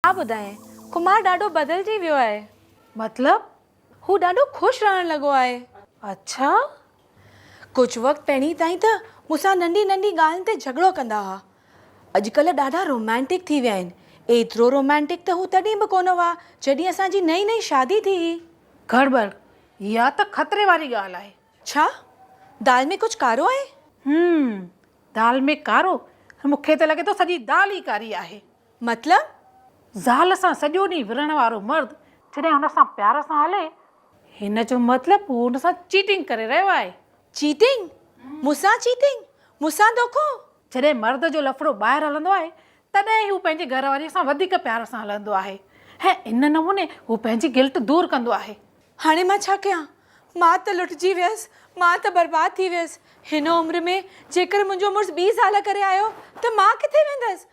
छा ॿुधाएं, कुमार ॾाढो बदिलजी वियो आहे। मतलब? हू ॾाढो ख़ुशि रहण लॻो आहे। अच्छा? कुझु वक़्तु पहिरीं ताईं त मूंसां नंढी नंढी ॻाल्हियुनि ते झगड़ो कंदा हुआ। अॼुकल्ह ॾाढा रोमांटिक थी विया आहिनि। एतिरो रोमांटिक त हू तॾहिं बि कोन हुआ जॾहिं असांजी नई नई शादी थी। गड़बड़, इहा त ख़तरे वारी ॻाल्हि आहे। छा दाल में कुझु कारो आहे? दाल में कारो? मूंखे त लॻे थो सॼी दाल ई कारी आहे। मतलब? ज़ाल सां सॼो ॾींहुं विढ़ण वारो मर्द जॾहिं हुन सां प्यार सां हले, हिन जो मतिलबु हू हुन सां चीटिंग करे रहियो आहे। चीटिंग? मूंसां चीटिंग? मूंसां धोखो? जॾहिं मर्द जो लफड़ो ॿाहिरि हलंदो आहे तॾहिं हू पंहिंजे घरवारीअ सां वधीक प्यार सां हलंदो आहे ऐं इन नमूने हू पंहिंजी गिल्ट दूरि कंदो आहे। हाणे मां छा कयां? मां त लुटिजी वियसि, मां त बर्बाद थी वियसि। हिन उमिरि में जेकर मुंहिंजो मुड़ुसु 20 साल करे आयो त मां किथे वेंदसि?